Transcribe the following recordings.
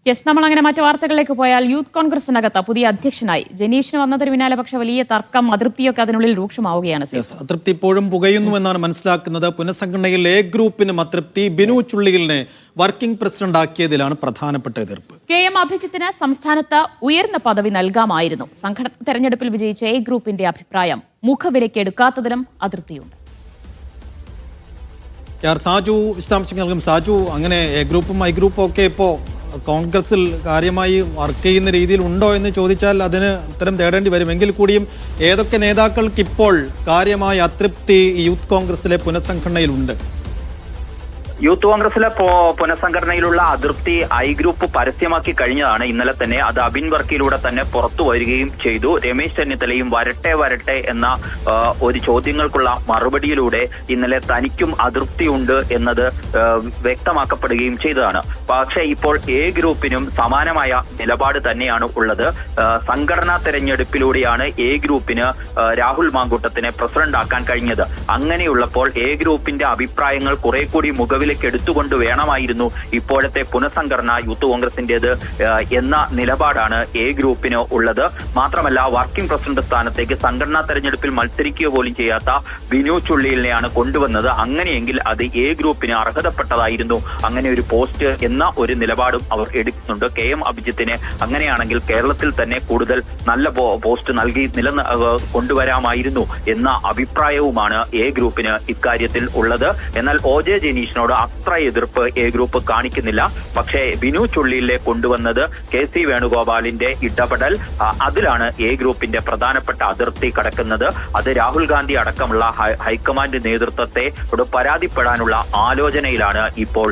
Yes, നമ്മൾ അങ്ങനെ മറ്റു വാർത്തകളിലേക്ക് പോയാൽ യൂത്ത് കോൺഗ്രസിനകത്ത് പുതിയ അധ്യക്ഷനായി ജനീഷിന് വന്നതിന് പിന്നാലെ പക്ഷെ വലിയ തർക്കം, അതൃപ്തിയൊക്കെ അതിനുള്ളിൽ രൂക്ഷമാവുകയാണ്. അതൃപ്തി ഇപ്പോഴും പുകയുന്നുവെന്നാണ് മനസ്സിലാക്കുന്നത്. പുനഃസംഘടനയിൽ എ ഗ്രൂപ്പിനും അതൃപ്തി. ബിനു ചുള്ളിയിലിനെ വർക്കിംഗ് പ്രസിഡന്റ് ആക്കിയതിലാണ് പ്രധാനപ്പെട്ട എതിർപ്പ്. KM അഭിജിത്തിന് സംസ്ഥാനത്ത് ഉയർന്ന പദവി നൽകാമായിരുന്നു. സംഘടന തെരഞ്ഞെടുപ്പിൽ വിജയിച്ച എ ഗ്രൂപ്പിന്റെ അഭിപ്രായം മുഖവിലയ്ക്ക് എടുക്കാത്തതിലും അതൃപ്തിയുണ്ട്. സാജു വിശദാംശങ്ങൾ നൽകും. സാജു, അങ്ങനെ എ ഗ്രൂപ്പും ഐ ഗ്രൂപ്പും ഒക്കെ ഇപ്പോൾ കോൺഗ്രസിൽ കാര്യമായി വർക്ക് ചെയ്യുന്ന രീതിയിൽ ഉണ്ടോ എന്ന് ചോദിച്ചാൽ അതിന് ഉത്തരം തേടേണ്ടി വരും. എങ്കിൽ കൂടിയും ഏതൊക്കെ നേതാക്കൾക്ക് ഇപ്പോൾ കാര്യമായ അതൃപ്തി യൂത്ത് കോൺഗ്രസിലെ പുനഃസംഘടനയിലുണ്ട്? യൂത്ത് കോൺഗ്രസിലെ പുനഃസംഘടനയിലുള്ള അതൃപ്തി ഐ ഗ്രൂപ്പ് പരസ്യമാക്കി കഴിഞ്ഞതാണ്. ഇന്നലെ തന്നെ അത് അബിൻ വർക്കിയിലൂടെ തന്നെ പുറത്തു വരികയും ചെയ്തു. രമേശ് ചെന്നിത്തലയും വരട്ടെ എന്ന ഒരു ചോദ്യങ്ങൾക്കുള്ള മറുപടിയിലൂടെ ഇന്നലെ തനിക്കും അതൃപ്തിയുണ്ട് എന്നത് വ്യക്തമാക്കപ്പെടുകയും ചെയ്തതാണ്. പക്ഷേ ഇപ്പോൾ എ ഗ്രൂപ്പിനും സമാനമായ നിലപാട് തന്നെയാണ് ഉള്ളത്. സംഘടനാ തെരഞ്ഞെടുപ്പിലൂടെയാണ് എ ഗ്രൂപ്പിന് രാഹുൽ മാങ്കൂട്ടത്തിനെ പ്രസിഡന്റ് ആക്കാൻ കഴിഞ്ഞത്. അങ്ങനെയുള്ളപ്പോൾ എ ഗ്രൂപ്പിന്റെ അഭിപ്രായങ്ങൾ കുറെ കൂടി മുഖവിലേക്ക് എടുത്തുകൊണ്ട് വേണമായിരുന്നു ഇപ്പോഴത്തെ പുനഃസംഘടന യൂത്ത് കോൺഗ്രസിന്റേത് എന്ന നിലപാടാണ് എ ഗ്രൂപ്പിന് ഉള്ളത്. മാത്രമല്ല, വർക്കിംഗ് പ്രസിഡന്റ് സ്ഥാനത്തേക്ക് സംഘടനാ തെരഞ്ഞെടുപ്പിൽ മത്സരിക്കുക പോലും ചെയ്യാത്ത ബിനു ചുള്ളിയിലിനെയാണ് കൊണ്ടുവന്നത്. അങ്ങനെയെങ്കിൽ അത് എ ഗ്രൂപ്പിന് അർഹതപ്പെട്ടതായിരുന്നു അങ്ങനെ ഒരു പോസ്റ്റ് എന്ന ഒരു നിലപാടും അവർ എടുക്കുന്നുണ്ട്. KM അഭിജിത്തിനെ അങ്ങനെയാണെങ്കിൽ കേരളത്തിൽ തന്നെ കൂടുതൽ നല്ല പോസ്റ്റ് നൽകി കൊണ്ടുവരാമായിരുന്നു എന്ന അഭിപ്രായവുമാണ് എ ഗ്രൂപ്പിന് ഇക്കാര്യത്തിൽ ഉള്ളത്. എന്നാൽ OJ ജനീഷിനോട് അത്ര എതിർപ്പ് എ ഗ്രൂപ്പ് കാണിക്കുന്നില്ല. പക്ഷേ ബിനു ചുള്ളിയിലെ കൊണ്ടുവന്നത് KC വേണുഗോപാലിന്റെ ഇടപെടൽ, അതിലാണ് എ ഗ്രൂപ്പിന്റെ പ്രധാനപ്പെട്ട അതിർത്തി കടക്കുന്നത്. അത് രാഹുൽ ഗാന്ധി അടക്കമുള്ള ഹൈക്കമാൻഡ് നേതൃത്വത്തെ പരാതിപ്പെടാനുള്ള ആലോചനയിലാണ് ഇപ്പോൾ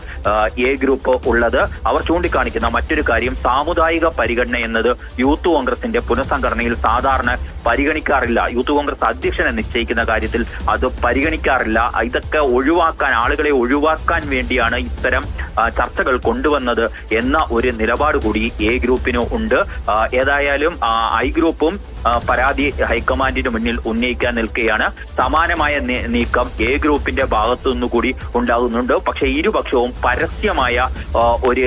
എ ഗ്രൂപ്പ് ഉള്ളത്. അവർ ചൂണ്ടിക്കാണിക്കുന്ന മറ്റൊരു കാര്യം, സാമുദായിക പരിഗണന എന്നത് യൂത്ത് കോൺഗ്രസിന്റെ പുനഃസംഘടനയിൽ സാധാരണ പരിഗണിക്കാറില്ല. യൂത്ത് കോൺഗ്രസ് അധ്യക്ഷനെ നിശ്ചയിക്കുന്ന കാര്യത്തിൽ അത് പരിഗണിക്കാറില്ല. ഇതൊക്കെ ഒഴിവാക്കാൻ, ആളുകളെ ഒഴിവാക്കാൻ വേണ്ടിയാണ് ഇത്തരം ചർച്ചകൾ കൊണ്ടുവന്നത് എന്ന ഒരു നിലപാട് കൂടി എ ഗ്രൂപ്പിന് ഉണ്ട്. ഏതായാലും ഐ ഗ്രൂപ്പും പരാതി ഹൈക്കമാൻഡിന് മുന്നിൽ ഉന്നയിക്കാൻ നിൽക്കുകയാണ്. സമാനമായ നീക്കം എ ഗ്രൂപ്പിന്റെ ഭാഗത്തു നിന്നുകൂടി ഉണ്ടാകുന്നുണ്ട്. പക്ഷേ ഇരുപക്ഷവും പരസ്യമായ ഒരു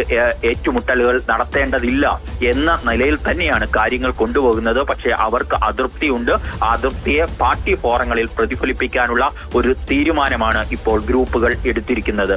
ഏറ്റുമുട്ടലുകൾ നടത്തേണ്ടതില്ല എന്ന നിലയിൽ തന്നെയാണ് കാര്യങ്ങൾ കൊണ്ടുപോകുന്നത്. പക്ഷേ അവർക്ക് അതൃപ്തിയുണ്ട്. ആ അതൃപ്തിയെ പാർട്ടി ഫോറങ്ങളിൽ പ്രതിഫലിപ്പിക്കാനുള്ള ഒരു തീരുമാനമാണ് ഇപ്പോൾ ഗ്രൂപ്പുകൾ എടുത്തിരിക്കുന്നത്.